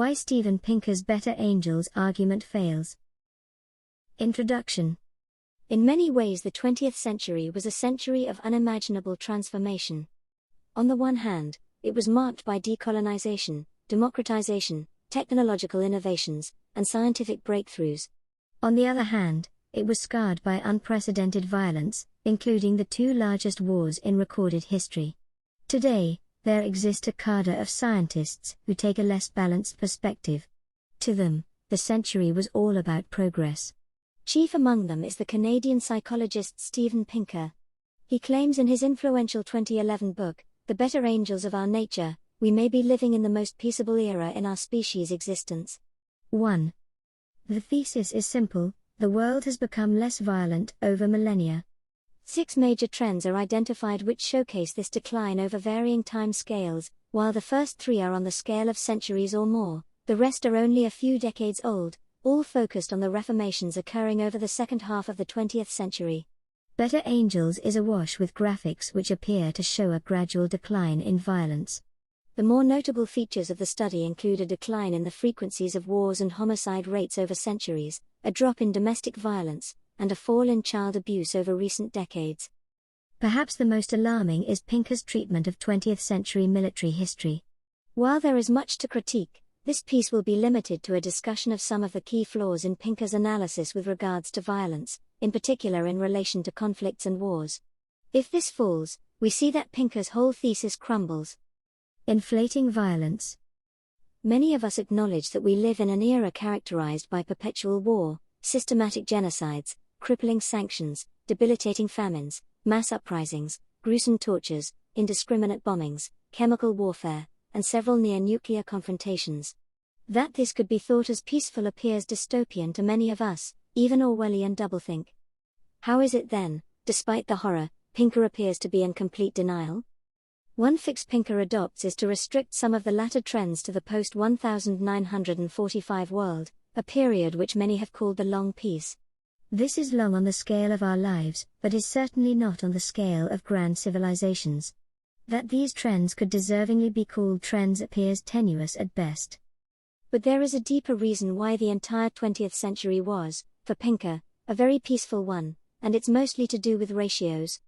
Why Steven Pinker's better angels argument fails. Introduction. In many ways the 20th century was a century of unimaginable transformation. On the one hand, it was marked by decolonisation, democratisation, technological innovations, and scientific breakthroughs. On the other hand, it was scarred by unprecedented violence, including the two largest wars in recorded history. Today, there exists a cadre of scientists who take a less balanced perspective. To them, the century was all about progress. Chief among them is the Canadian psychologist Steven Pinker. He claims in his influential 2011 book, The Better Angels of Our Nature, we may be living in the most peaceable era in our species' existence. 1. The thesis is simple: the world has become less violent over millennia. 6 major trends are identified which showcase this decline over varying time scales. While the first 3 are on the scale of centuries or more, the rest are only a few decades old, all focused on the reformations occurring over the second half of the 20th century. Better Angels is awash with graphics which appear to show a gradual decline in violence. The more notable features of the study include a decline in the frequencies of wars and homicide rates over centuries, a drop in domestic violence, and a fall in child abuse over recent decades. Perhaps the most alarming is Pinker's treatment of 20th century military history. While there is much to critique, this piece will be limited to a discussion of some of the key flaws in Pinker's analysis with regards to violence, in particular in relation to conflicts and wars. If this falls, we see that Pinker's whole thesis crumbles. Inflating violence. Many of us acknowledge that we live in an era characterized by perpetual war, systematic genocides, crippling sanctions, debilitating famines, mass uprisings, gruesome tortures, indiscriminate bombings, chemical warfare, and several near-nuclear confrontations. That this could be thought as peaceful appears dystopian to many of us, even Orwellian doublethink. How is it then, despite the horror, Pinker appears to be in complete denial? One fix Pinker adopts is to restrict some of the latter trends to the post-1945 world, a period which many have called the Long Peace. This is long on the scale of our lives, but is certainly not on the scale of grand civilizations. That these trends could deservingly be called trends appears tenuous at best. But there is a deeper reason why the entire 20th century was, for Pinker, a very peaceful one, and it's mostly to do with ratios.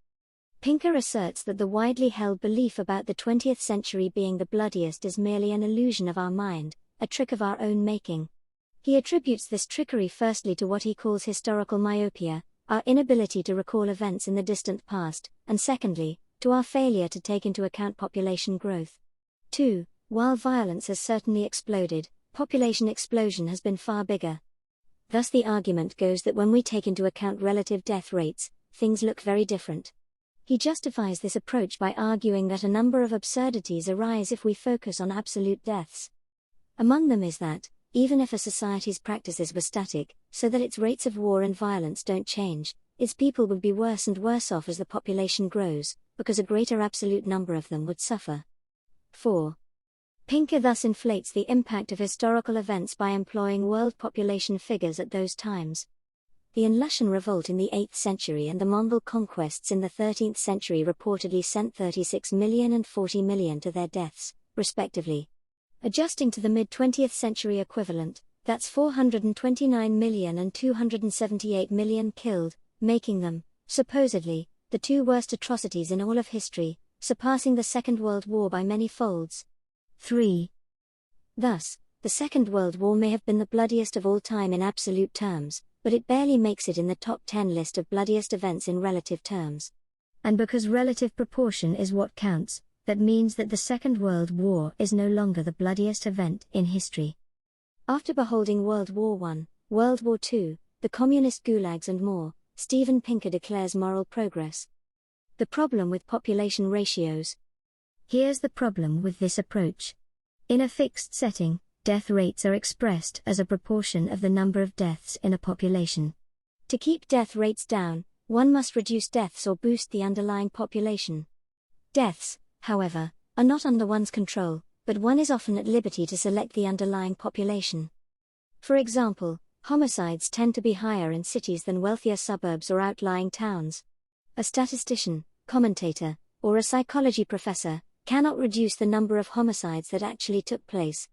Pinker asserts that the widely held belief about the 20th century being the bloodiest is merely an illusion of our mind, a trick of our own making. He attributes this trickery firstly to what he calls historical myopia, our inability to recall events in the distant past, and secondly, to our failure to take into account population growth. 2. While violence has certainly exploded, population explosion has been far bigger. Thus the argument goes that when we take into account relative death rates, things look very different. He justifies this approach by arguing that a number of absurdities arise if we focus on absolute deaths. Among them is that, even if a society's practices were static, so that its rates of war and violence don't change, its people would be worse and worse off as the population grows, because a greater absolute number of them would suffer. 4. Pinker thus inflates the impact of historical events by employing world population figures at those times. The Lushan revolt in the 8th century and the Mongol conquests in the 13th century reportedly sent 36 million and 40 million to their deaths, respectively. Adjusting to the mid-20th century equivalent, that's 429 million and 278 million killed, making them, supposedly, the 2 worst atrocities in all of history, surpassing the Second World War by many folds. 3. Thus, the Second World War may have been the bloodiest of all time in absolute terms, but it barely makes it in the top 10 list of bloodiest events in relative terms. And because relative proportion is what counts, that means that the Second World War is no longer the bloodiest event in history. After beholding World War I, World War II, the communist gulags and more, Steven Pinker declares moral progress. The problem with population ratios. Here's the problem with this approach. In a fixed setting, death rates are expressed as a proportion of the number of deaths in a population. To keep death rates down, one must reduce deaths or boost the underlying population. Deaths, however, are not under one's control, but one is often at liberty to select the underlying population. For example, homicides tend to be higher in cities than wealthier suburbs or outlying towns. A statistician, commentator, or a psychology professor cannot reduce the number of homicides that actually took place.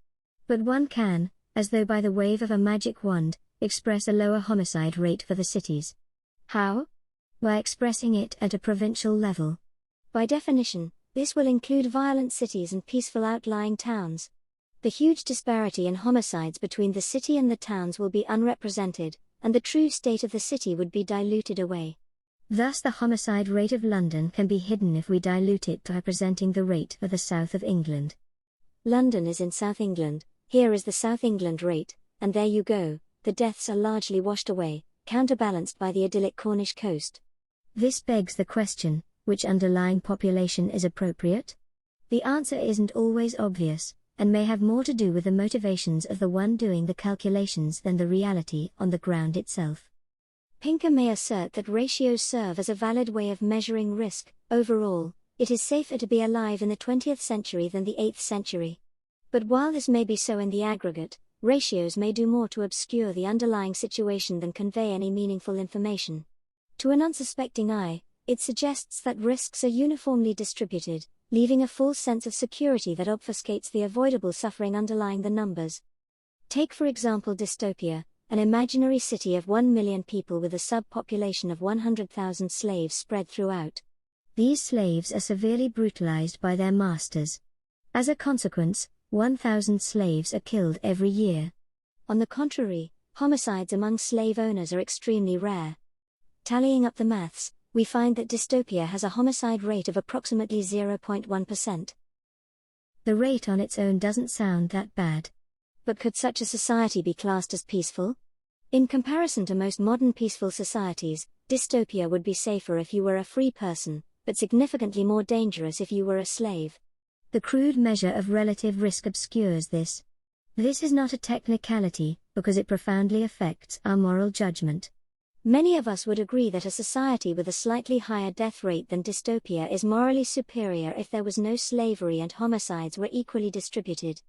But one can, as though by the wave of a magic wand, express a lower homicide rate for the cities. How? By expressing it at a provincial level. By definition, this will include violent cities and peaceful outlying towns. The huge disparity in homicides between the city and the towns will be unrepresented, and the true state of the city would be diluted away. Thus the homicide rate of London can be hidden if we dilute it by presenting the rate for the south of England. London is in South England, here is the South England rate, and there you go, the deaths are largely washed away, counterbalanced by the idyllic Cornish coast. This begs the question, which underlying population is appropriate? The answer isn't always obvious, and may have more to do with the motivations of the one doing the calculations than the reality on the ground itself. Pinker may assert that ratios serve as a valid way of measuring risk. Overall, it is safer to be alive in the 20th century than the 8th century. But while this may be so in the aggregate, ratios may do more to obscure the underlying situation than convey any meaningful information. To an unsuspecting eye, it suggests that risks are uniformly distributed, leaving a false sense of security that obfuscates the avoidable suffering underlying the numbers. Take for example dystopia, an imaginary city of 1 million people with a subpopulation of 100,000 slaves spread throughout. These slaves are severely brutalized by their masters. As a consequence, 1,000 slaves are killed every year. On the contrary, homicides among slave owners are extremely rare. Tallying up the maths, we find that dystopia has a homicide rate of approximately 0.1%. The rate on its own doesn't sound that bad. But could such a society be classed as peaceful? In comparison to most modern peaceful societies, dystopia would be safer if you were a free person, but significantly more dangerous if you were a slave. The crude measure of relative risk obscures this. This is not a technicality, because it profoundly affects our moral judgment. Many of us would agree that a society with a slightly higher death rate than dystopia is morally superior if there was no slavery and homicides were equally distributed.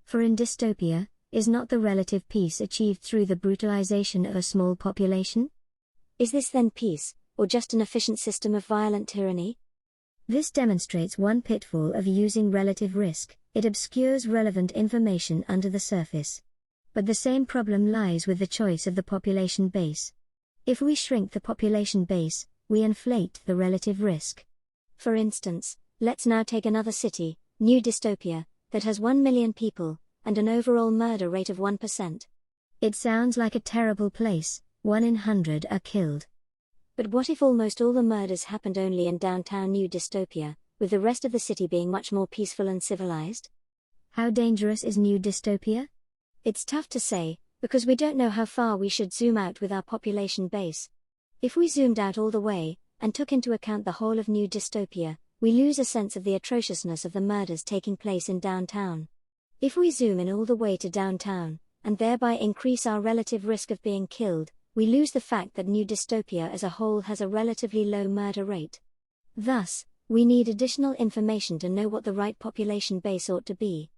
For in dystopia, is not the relative peace achieved through the brutalization of a small population? Is this then peace, or just an efficient system of violent tyranny? This demonstrates one pitfall of using relative risk: it obscures relevant information under the surface. But the same problem lies with the choice of the population base. If we shrink the population base, we inflate the relative risk. For instance, let's now take another city, New Dystopia, that has 1 million people, and an overall murder rate of 1%. It sounds like a terrible place, 1 in 100 are killed. But what if almost all the murders happened only in downtown New Dystopia, with the rest of the city being much more peaceful and civilized? How dangerous is New Dystopia? It's tough to say, because we don't know how far we should zoom out with our population base. If we zoomed out all the way, and took into account the whole of New Dystopia, we lose a sense of the atrociousness of the murders taking place in downtown. If we zoom in all the way to downtown, and thereby increase our relative risk of being killed, we lose the fact that New Dystopia as a whole has a relatively low murder rate. Thus, we need additional information to know what the right population base ought to be.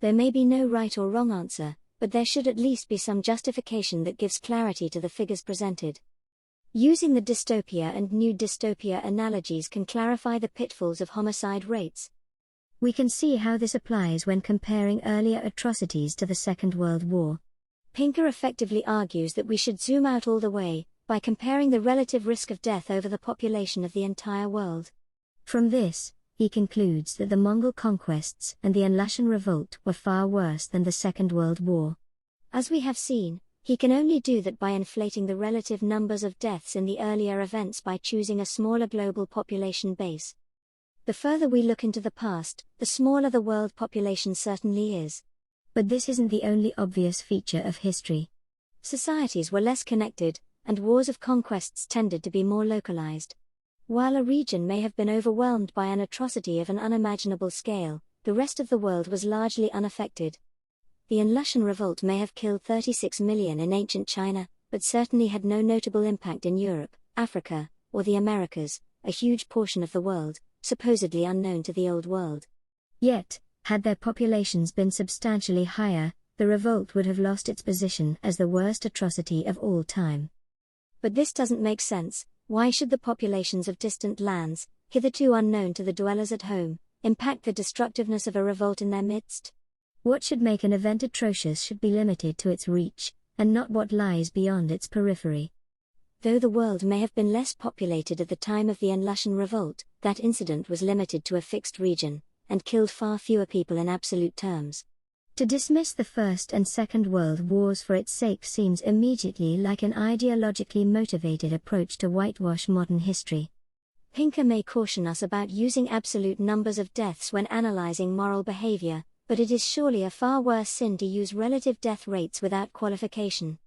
There may be no right or wrong answer, but there should at least be some justification that gives clarity to the figures presented. Using the dystopia and New Dystopia analogies can clarify the pitfalls of homicide rates. We can see how this applies when comparing earlier atrocities to the Second World War. Pinker effectively argues that we should zoom out all the way, by comparing the relative risk of death over the population of the entire world. From this, he concludes that the Mongol conquests and the Alashan revolt were far worse than the Second World War. As we have seen, he can only do that by inflating the relative numbers of deaths in the earlier events by choosing a smaller global population base. The further we look into the past, the smaller the world population certainly is. But this isn't the only obvious feature of history. Societies were less connected, and wars of conquests tended to be more localized. While a region may have been overwhelmed by an atrocity of an unimaginable scale, the rest of the world was largely unaffected. The Alashan revolt may have killed 36 million in ancient China, but certainly had no notable impact in Europe, Africa, or the Americas, a huge portion of the world, supposedly unknown to the Old World. Yet, had their populations been substantially higher, the revolt would have lost its position as the worst atrocity of all time. But this doesn't make sense. Why should the populations of distant lands, hitherto unknown to the dwellers at home, impact the destructiveness of a revolt in their midst? What should make an event atrocious should be limited to its reach, and not what lies beyond its periphery. Though the world may have been less populated at the time of the Unlushan revolt, that incident was limited to a fixed region, and killed far fewer people in absolute terms. To dismiss the First and Second World Wars for its sake seems immediately like an ideologically motivated approach to whitewash modern history. Pinker may caution us about using absolute numbers of deaths when analyzing moral behavior, but it is surely a far worse sin to use relative death rates without qualification.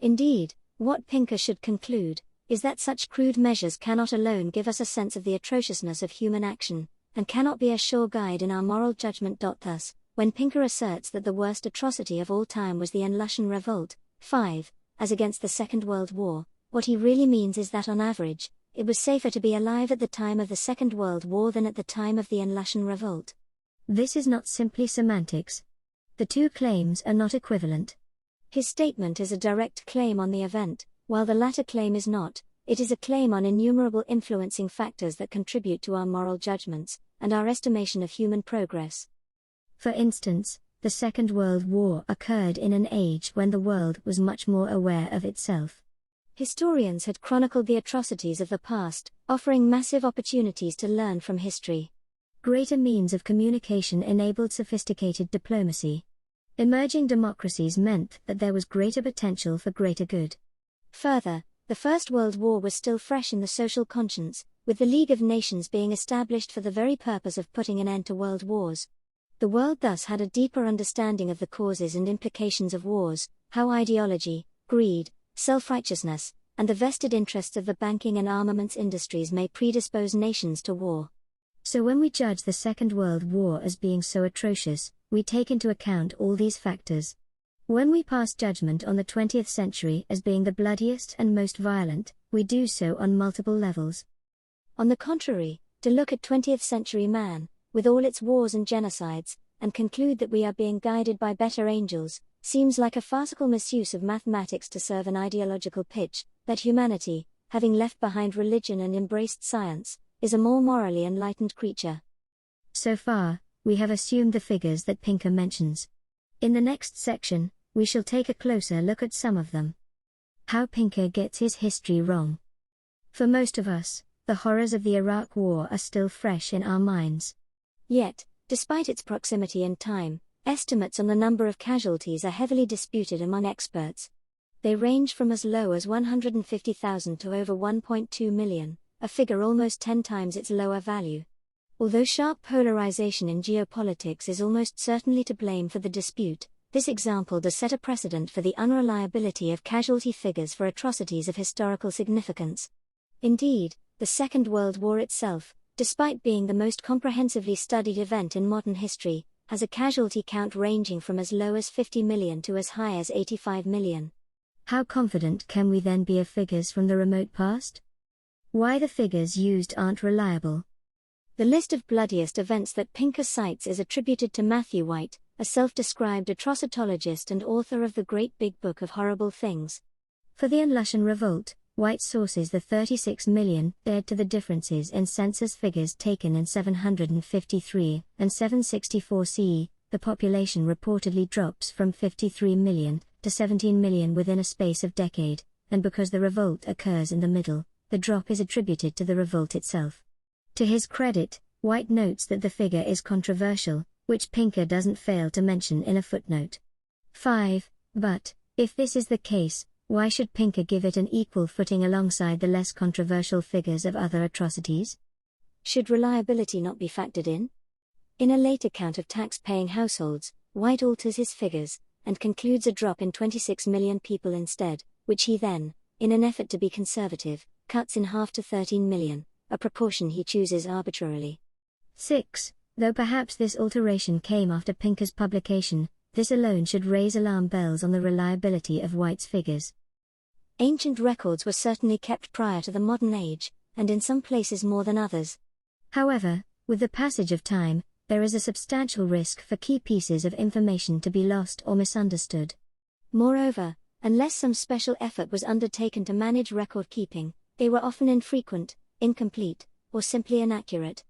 Indeed, what Pinker should conclude is that such crude measures cannot alone give us a sense of the atrociousness of human action, and cannot be a sure guide in our moral judgment. Thus, when Pinker asserts that the worst atrocity of all time was the Unlushan revolt, 5, as against the Second World War, what he really means is that on average, it was safer to be alive at the time of the Second World War than at the time of the Unlushan revolt. This is not simply semantics. The two claims are not equivalent. His statement is a direct claim on the event, while the latter claim is not. It is a claim on innumerable influencing factors that contribute to our moral judgments, and our estimation of human progress. For instance, the Second World War occurred in an age when the world was much more aware of itself. Historians had chronicled the atrocities of the past, offering massive opportunities to learn from history. Greater means of communication enabled sophisticated diplomacy. Emerging democracies meant that there was greater potential for greater good. Further, the First World War was still fresh in the social conscience, with the League of Nations being established for the very purpose of putting an end to world wars. The world thus had a deeper understanding of the causes and implications of wars, how ideology, greed, self-righteousness, and the vested interests of the banking and armaments industries may predispose nations to war. So when we judge the Second World War as being so atrocious, we take into account all these factors. When we pass judgment on the 20th century as being the bloodiest and most violent, we do so on multiple levels. On the contrary, to look at 20th century man, with all its wars and genocides, and conclude that we are being guided by better angels, seems like a farcical misuse of mathematics to serve an ideological pitch, that humanity, having left behind religion and embraced science, is a more morally enlightened creature. So far, we have assumed the figures that Pinker mentions. In the next section, we shall take a closer look at some of them. How Pinker gets his history wrong. For most of us, the horrors of the Iraq War are still fresh in our minds. Yet, despite its proximity in time, estimates on the number of casualties are heavily disputed among experts. They range from as low as 150,000 to over 1.2 million. A figure almost 10 times its lower value. Although sharp polarization in geopolitics is almost certainly to blame for the dispute, this example does set a precedent for the unreliability of casualty figures for atrocities of historical significance. Indeed, the Second World War itself, despite being the most comprehensively studied event in modern history, has a casualty count ranging from as low as 50 million to as high as 85 million. How confident can we then be of figures from the remote past? Why the figures used aren't reliable. The list of bloodiest events that Pinker cites is attributed to Matthew White, a self-described atrocitologist and author of the Great Big Book of Horrible Things. For the Unlushan revolt, White sources the 36 million dead to the differences in census figures taken in 753 and 764 CE. The population reportedly drops from 53 million to 17 million within a space of decade, and because the revolt occurs in the middle, the drop is attributed to the revolt itself. To his credit, White notes that the figure is controversial, which Pinker doesn't fail to mention in a footnote. 5. But, if this is the case, why should Pinker give it an equal footing alongside the less controversial figures of other atrocities? Should reliability not be factored in? In a late account of tax-paying households, White alters his figures, and concludes a drop in 26 million people instead, which he then, in an effort to be conservative, cuts in half to 13 million, a proportion he chooses arbitrarily. 6. Though perhaps this alteration came after Pinker's publication, this alone should raise alarm bells on the reliability of White's figures. Ancient records were certainly kept prior to the modern age, and in some places more than others. However, with the passage of time, there is a substantial risk for key pieces of information to be lost or misunderstood. Moreover, unless some special effort was undertaken to manage record keeping, they were often infrequent, incomplete, or simply inaccurate.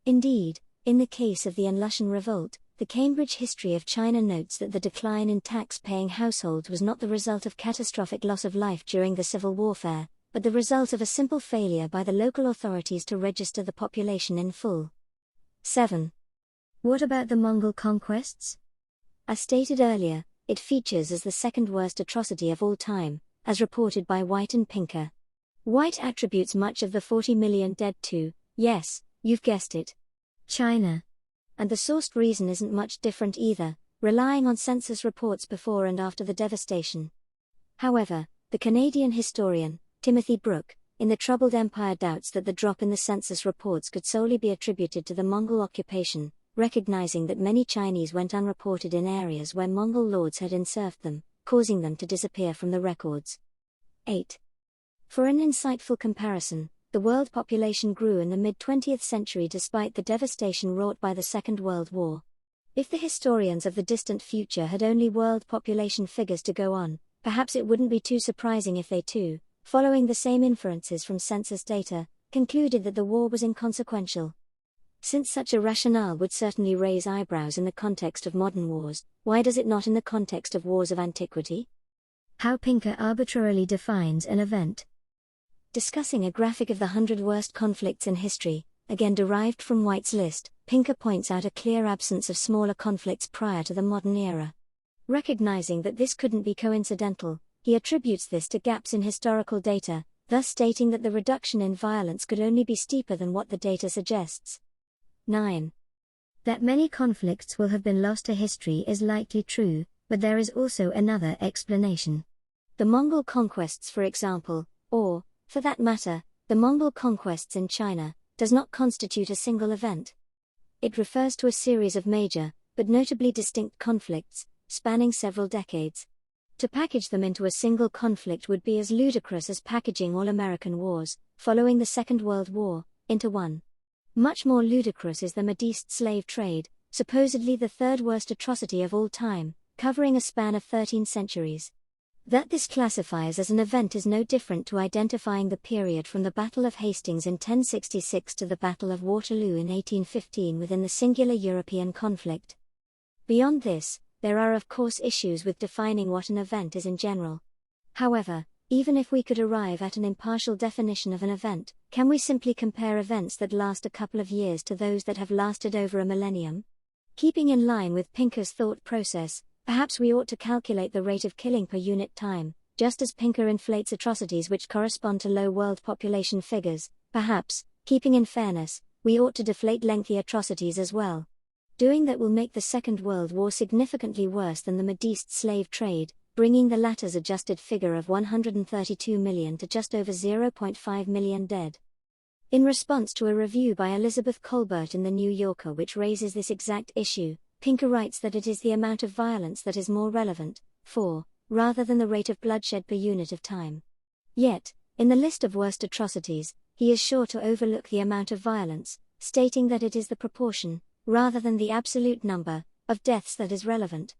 Indeed, in the case of the Unlushan revolt, the Cambridge History of China notes that the decline in tax-paying households was not the result of catastrophic loss of life during the civil warfare, but the result of a simple failure by the local authorities to register the population in full. 7. What about the Mongol conquests? As stated earlier, it features as the second worst atrocity of all time, as reported by White and Pinker. White attributes much of the 40 million dead to, yes, you've guessed it, China. And the sourced reason isn't much different either, relying on census reports before and after the devastation. However, the Canadian historian, Timothy Brooke, in The Troubled Empire doubts that the drop in the census reports could solely be attributed to the Mongol occupation, recognizing that many Chinese went unreported in areas where Mongol lords had enserfed them, causing them to disappear from the records. 8. For an insightful comparison, the world population grew in the mid-20th century despite the devastation wrought by the Second World War. If the historians of the distant future had only world population figures to go on, perhaps it wouldn't be too surprising if they too, following the same inferences from census data, concluded that the war was inconsequential. Since such a rationale would certainly raise eyebrows in the context of modern wars, why does it not in the context of wars of antiquity? How Pinker arbitrarily defines an event. Discussing a graphic of the 100 worst conflicts in history, again derived from White's list, Pinker points out a clear absence of smaller conflicts prior to the modern era. Recognizing that this couldn't be coincidental, he attributes this to gaps in historical data, thus stating that the reduction in violence could only be steeper than what the data suggests. 9. That many conflicts will have been lost to history is likely true, but there is also another explanation. The Mongol conquests, for example, or, for that matter, the Mongol conquests in China, does not constitute a single event. It refers to a series of major, but notably distinct conflicts, spanning several decades. To package them into a single conflict would be as ludicrous as packaging all American wars, following the Second World War, into one. Much more ludicrous is the Mideast slave trade, supposedly the third worst atrocity of all time, covering a span of 13 centuries. That this classifies as an event is no different to identifying the period from the Battle of Hastings in 1066 to the Battle of Waterloo in 1815 within the singular European conflict. Beyond this, there are of course issues with defining what an event is in general. However, even if we could arrive at an impartial definition of an event, can we simply compare events that last a couple of years to those that have lasted over a millennium? Keeping in line with Pinker's thought process, perhaps we ought to calculate the rate of killing per unit time, just as Pinker inflates atrocities which correspond to low world population figures. Perhaps, keeping in fairness, we ought to deflate lengthy atrocities as well. Doing that will make the Second World War significantly worse than the Mideast slave trade, bringing the latter's adjusted figure of 132 million to just over 0.5 million dead. In response to a review by Elizabeth Colbert in The New Yorker which raises this exact issue, Pinker writes that it is the amount of violence that is more relevant, rather than the rate of bloodshed per unit of time. Yet, in the list of worst atrocities, he is sure to overlook the amount of violence, stating that it is the proportion, rather than the absolute number, of deaths that is relevant.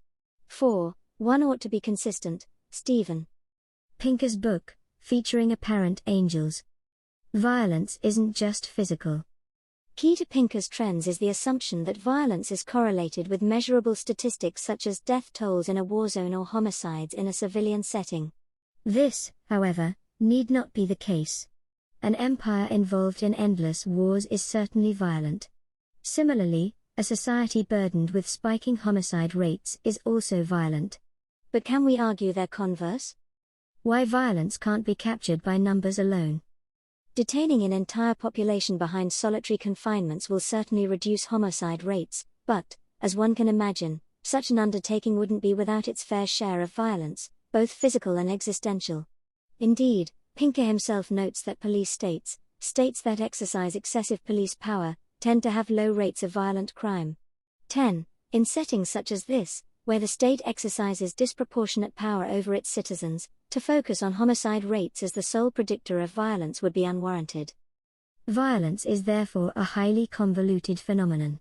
4. One ought to be consistent, Stephen. Pinker's book, featuring apparent angels. Violence isn't just physical. Key to Pinker's trends is the assumption that violence is correlated with measurable statistics such as death tolls in a war zone or homicides in a civilian setting. This, however, need not be the case. An empire involved in endless wars is certainly violent. Similarly, a society burdened with spiking homicide rates is also violent. But can we argue their converse? Why violence can't be captured by numbers alone? Detaining an entire population behind solitary confinements will certainly reduce homicide rates, but, as one can imagine, such an undertaking wouldn't be without its fair share of violence, both physical and existential. Indeed, Pinker himself notes that police states that exercise excessive police power, tend to have low rates of violent crime. 10. In settings such as this, where the state exercises disproportionate power over its citizens, to focus on homicide rates as the sole predictor of violence would be unwarranted. Violence is therefore a highly convoluted phenomenon.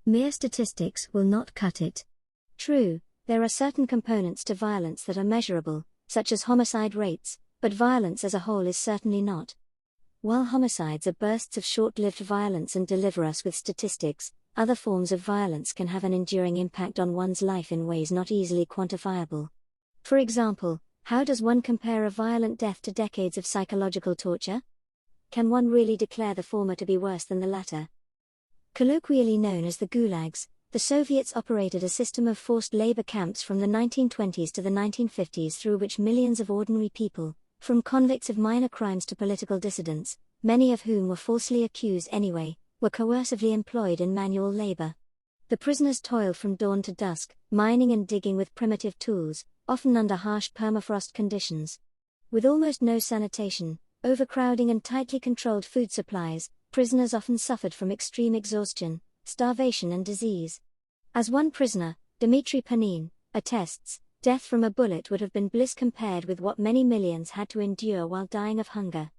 Mere statistics will not cut it. True, there are certain components to violence that are measurable, such as homicide rates, but violence as a whole is certainly not. While homicides are bursts of short-lived violence and deliver us with statistics, other forms of violence can have an enduring impact on one's life in ways not easily quantifiable. For example, how does one compare a violent death to decades of psychological torture? Can one really declare the former to be worse than the latter? Colloquially known as the gulags, the Soviets operated a system of forced labor camps from the 1920s to the 1950s through which millions of ordinary people, from convicts of minor crimes to political dissidents, many of whom were falsely accused anyway, were coercively employed in manual labor. The prisoners toiled from dawn to dusk, mining and digging with primitive tools, often under harsh permafrost conditions. With almost no sanitation, overcrowding and tightly controlled food supplies, prisoners often suffered from extreme exhaustion, starvation and disease. As one prisoner, Dmitry Panin, attests, death from a bullet would have been bliss compared with what many millions had to endure while dying of hunger.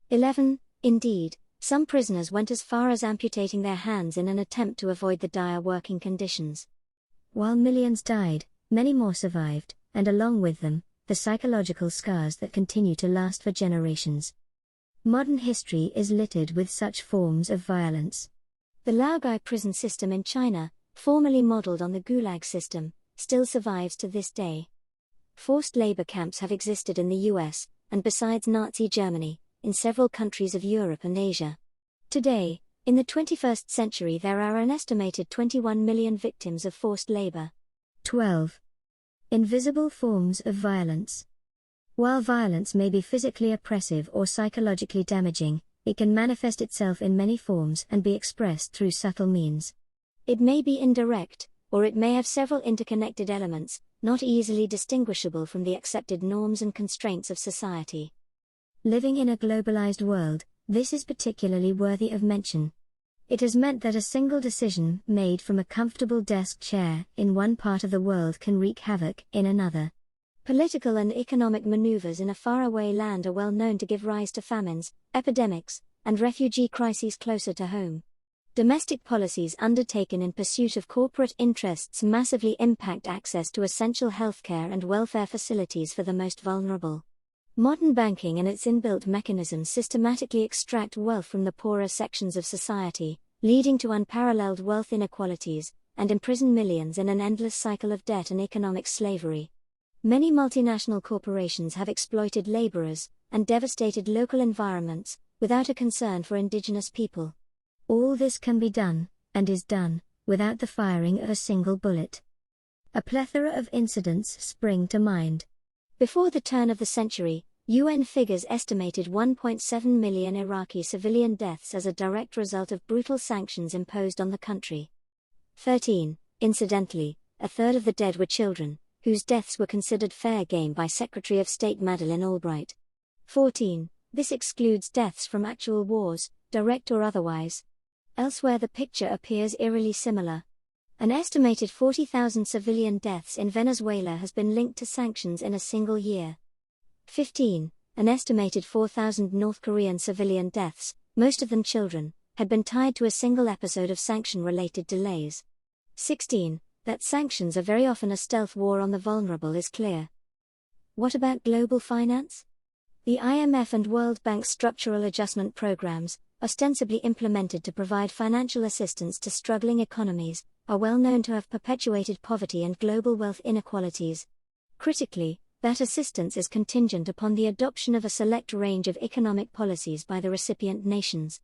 11. Indeed, some prisoners went as far as amputating their hands in an attempt to avoid the dire working conditions. While millions died, many more survived, and along with them, the psychological scars that continue to last for generations. Modern history is littered with such forms of violence. The Laogai prison system in China, formerly modeled on the Gulag system, still survives to this day. Forced labor camps have existed in the US, and besides Nazi Germany, in several countries of Europe and Asia. Today, in the 21st century, there are an estimated 21 million victims of forced labor. 12. Invisible forms of violence. While violence may be physically oppressive or psychologically damaging, it can manifest itself in many forms and be expressed through subtle means. It may be indirect, or it may have several interconnected elements, not easily distinguishable from the accepted norms and constraints of society. Living in a globalized world, this is particularly worthy of mention. It has meant that a single decision made from a comfortable desk chair in one part of the world can wreak havoc in another. Political and economic maneuvers in a faraway land are well known to give rise to famines, epidemics, and refugee crises closer to home. Domestic policies undertaken in pursuit of corporate interests massively impact access to essential healthcare and welfare facilities for the most vulnerable. Modern banking and its inbuilt mechanisms systematically extract wealth from the poorer sections of society, leading to unparalleled wealth inequalities, and imprison millions in an endless cycle of debt and economic slavery. Many multinational corporations have exploited laborers, and devastated local environments, without a concern for indigenous people. All this can be done, and is done, without the firing of a single bullet. A plethora of incidents spring to mind. Before the turn of the century, UN figures estimated 1.7 million Iraqi civilian deaths as a direct result of brutal sanctions imposed on the country. 13. Incidentally, a third of the dead were children, whose deaths were considered fair game by Secretary of State Madeleine Albright. 14. This excludes deaths from actual wars, direct or otherwise. Elsewhere the picture appears eerily similar. An estimated 40,000 civilian deaths in Venezuela has been linked to sanctions in a single year. 15. An estimated 4,000 North Korean civilian deaths, most of them children, had been tied to a single episode of sanction-related delays. 16. That sanctions are very often a stealth war on the vulnerable is clear. What about global finance? The IMF and World Bank's structural adjustment programs, ostensibly implemented to provide financial assistance to struggling economies, are well known to have perpetuated poverty and global wealth inequalities. Critically, that assistance is contingent upon the adoption of a select range of economic policies by the recipient nations.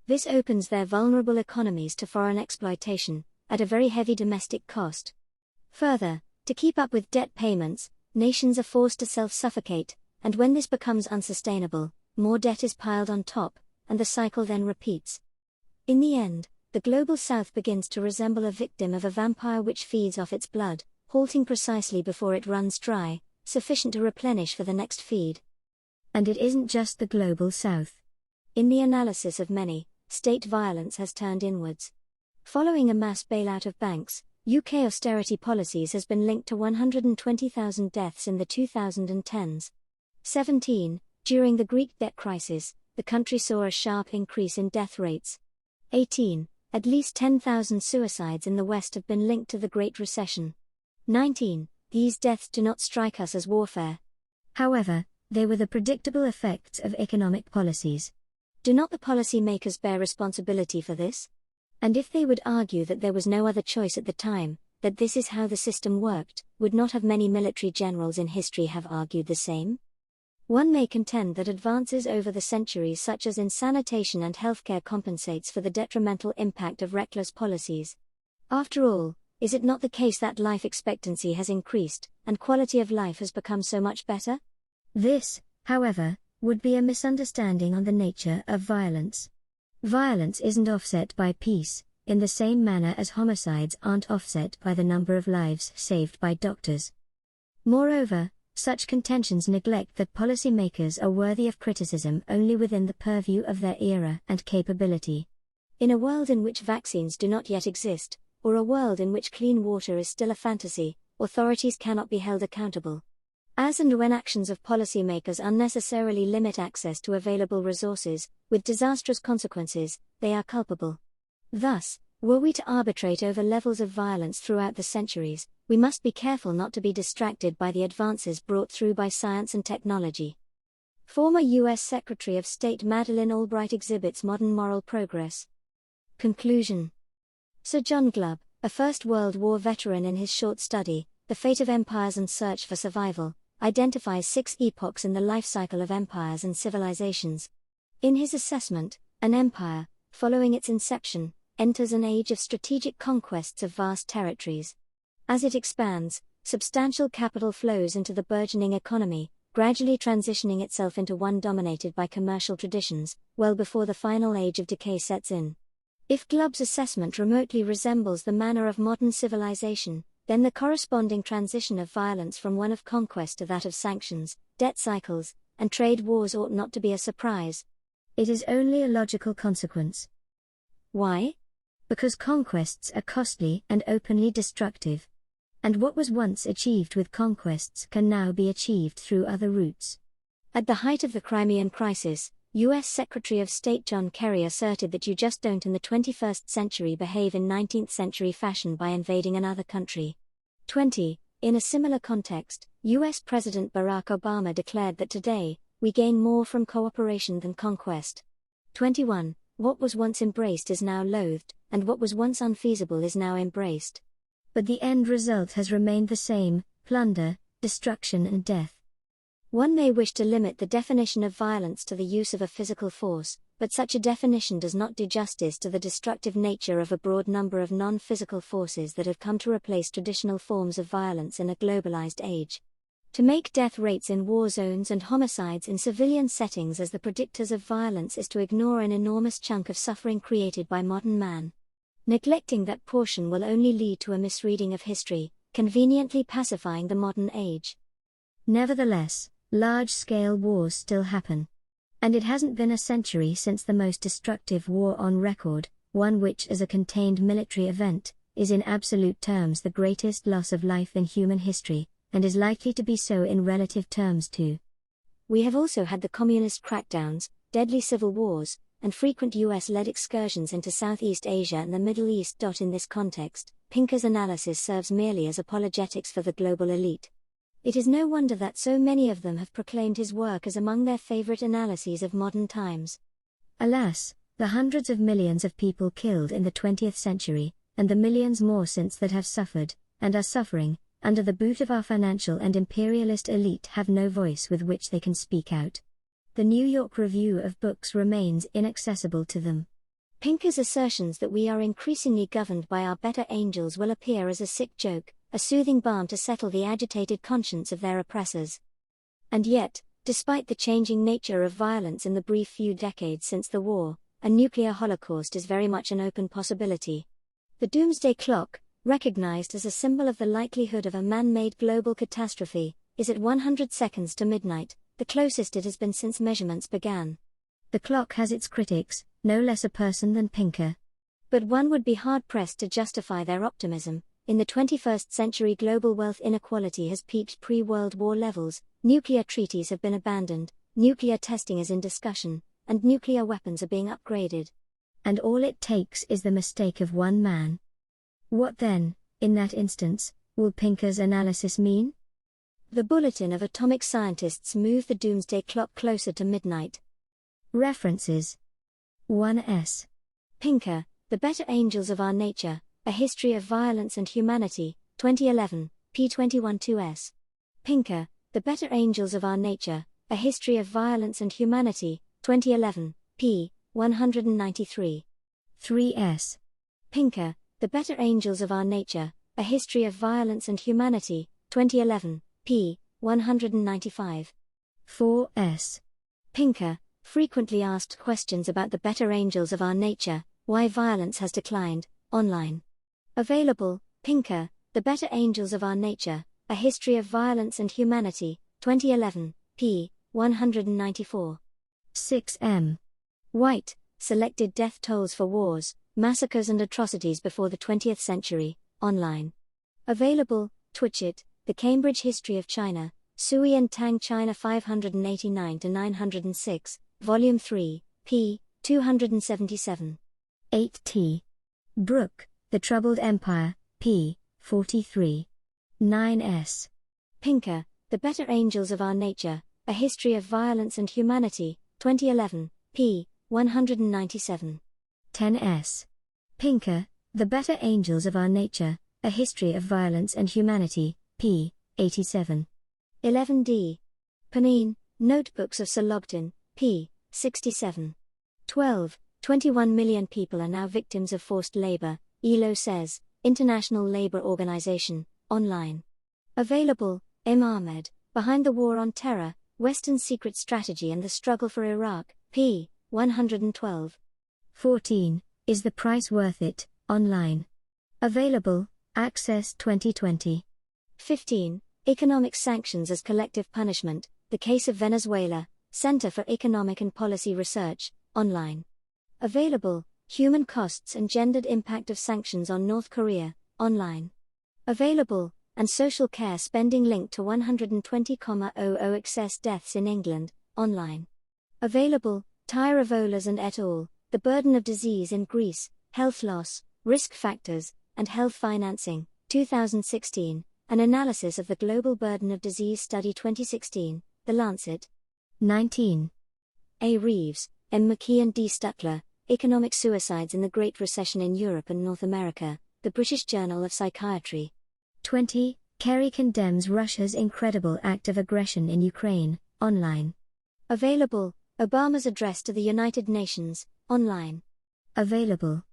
This opens their vulnerable economies to foreign exploitation, at a very heavy domestic cost. Further, to keep up with debt payments, nations are forced to self-suffocate, and when this becomes unsustainable, more debt is piled on top, and the cycle then repeats. In the end, the global south begins to resemble a victim of a vampire which feeds off its blood, halting precisely before it runs dry, sufficient to replenish for the next feed. And it isn't just the global south. In the analysis of many, state violence has turned inwards. Following a mass bailout of banks, UK austerity policies has been linked to 120,000 deaths in the 2010s. 17. During the Greek debt crisis, the country saw a sharp increase in death rates. 18. At least 10,000 suicides in the West have been linked to the Great Recession. 19. These deaths do not strike us as warfare. However, they were the predictable effects of economic policies. Do not the policy makers bear responsibility for this? And if they would argue that there was no other choice at the time, that this is how the system worked, would not have many military generals in history have argued the same? One may contend that advances over the centuries such as in sanitation and healthcare compensates for the detrimental impact of reckless policies. After all, is it not the case that life expectancy has increased, and quality of life has become so much better? This, however, would be a misunderstanding on the nature of violence. Violence isn't offset by peace, in the same manner as homicides aren't offset by the number of lives saved by doctors. Moreover, such contentions neglect that policymakers are worthy of criticism only within the purview of their era and capability. In a world in which vaccines do not yet exist, or a world in which clean water is still a fantasy, authorities cannot be held accountable. As and when actions of policymakers unnecessarily limit access to available resources, with disastrous consequences, they are culpable. Thus, were we to arbitrate over levels of violence throughout the centuries, we must be careful not to be distracted by the advances brought through by science and technology. Former U.S. Secretary of State Madeleine Albright exhibits modern moral progress. Conclusion. Sir John Glubb, a First World War veteran, in his short study, The Fate of Empires and Search for Survival, identifies 6 epochs in the life cycle of empires and civilizations. In his assessment, an empire, following its inception, enters an age of strategic conquests of vast territories. As it expands, substantial capital flows into the burgeoning economy, gradually transitioning itself into one dominated by commercial traditions, well before the final age of decay sets in. If Glubb's assessment remotely resembles the manner of modern civilization, then the corresponding transition of violence from one of conquest to that of sanctions, debt cycles, and trade wars ought not to be a surprise. It is only a logical consequence. Why? Because conquests are costly and openly destructive. And what was once achieved with conquests can now be achieved through other routes. At the height of the Crimean Crisis, U.S. Secretary of State John Kerry asserted that you just don't in the 21st century behave in 19th century fashion by invading another country. 20. In a similar context, U.S. President Barack Obama declared that today, we gain more from cooperation than conquest. 21. What was once embraced is now loathed, and what was once unfeasible is now embraced. But the end result has remained the same: plunder, destruction and death. One may wish to limit the definition of violence to the use of a physical force, but such a definition does not do justice to the destructive nature of a broad number of non-physical forces that have come to replace traditional forms of violence in a globalized age. To make death rates in war zones and homicides in civilian settings as the predictors of violence is to ignore an enormous chunk of suffering created by modern man. Neglecting that portion will only lead to a misreading of history, conveniently pacifying the modern age. Nevertheless, large-scale wars still happen. And it hasn't been a century since the most destructive war on record, one which as a contained military event, is in absolute terms the greatest loss of life in human history, and is likely to be so in relative terms too. We have also had the communist crackdowns, deadly civil wars, and frequent US-led excursions into Southeast Asia and the Middle East. In this context, Pinker'S analysis serves merely as apologetics for the global elite. It is no wonder that so many of them have proclaimed his work as among their favorite analyses of modern times. Alas, the hundreds of millions of people killed in the 20th century, and the millions more since that have suffered, and are suffering, under the boot of our financial and imperialist elite have no voice with which they can speak out. The New York Review of Books remains inaccessible to them. Pinker's assertions that we are increasingly governed by our better angels will appear as a sick joke, a soothing balm to settle the agitated conscience of their oppressors. And yet, despite the changing nature of violence in the brief few decades since the war, a nuclear holocaust is very much an open possibility. The doomsday clock, recognized as a symbol of the likelihood of a man-made global catastrophe, is at 100 seconds to midnight, the closest it has been since measurements began. The clock has its critics, no less a person than Pinker. But one would be hard-pressed to justify their optimism. In the 21st century, global wealth inequality has peaked pre-World War levels, nuclear treaties have been abandoned, nuclear testing is in discussion, and nuclear weapons are being upgraded. And all it takes is the mistake of one man. What then, in that instance, will Pinker's analysis mean? The Bulletin of Atomic Scientists moved the doomsday clock closer to midnight. References 1s. Pinker, The Better Angels of Our Nature, A History of Violence and Humanity, 2011, p. 21-2s. Pinker, The Better Angels of Our Nature, A History of Violence and Humanity, 2011, p. 193. 3s. Pinker, The Better Angels of Our Nature, A History of Violence and Humanity, 2011, p. 195. 4s. Pinker, Frequently Asked Questions About the Better Angels of Our Nature, Why Violence Has Declined, online. Available, Pinker, The Better Angels of Our Nature, A History of Violence and Humanity, 2011, p. 194. 6m. White, Selected Death Tolls for Wars, Massacres and Atrocities Before the 20th Century, online. Available, Twitchit, The Cambridge History of China, Sui and Tang China 589-906, Volume 3, p. 277. 8t. Brooke, The Troubled Empire, p. 43. 9s. Pinker, The Better Angels of Our Nature, A History of Violence and Humanity, 2011, p. 197. 10s. Pinker, The Better Angels of Our Nature, A History of Violence and Humanity, p. 87. 11d. Panine, Notebooks of Sir Logden, p. 67. 12. 21 million people are now victims of forced labor, ILO says, International Labour Organization, online. Available, M. Ahmed, Behind the War on Terror, Western Secret Strategy and the Struggle for Iraq, p. 112. 14. Is the Price Worth It, online. Available, Access 2020. 15. Economic Sanctions as Collective Punishment, The Case of Venezuela, Center for Economic and Policy Research, online. Available, Human Costs and Gendered Impact of Sanctions on North Korea, online. Available, and Social Care Spending Linked to 120,00 excess deaths in England, online. Available, Tyrovolas and et al., The Burden of Disease in Greece, Health Loss, Risk Factors, and Health Financing, 2016, An Analysis of the Global Burden of Disease Study 2016, The Lancet. 19. A. Reeves, M. McKee and D. Stuttler, Economic Suicides in the Great Recession in Europe and North America, The British Journal of Psychiatry. 20. Kerry condemns Russia's incredible act of aggression in Ukraine, online. Available, Obama's Address to the United Nations, online. Available,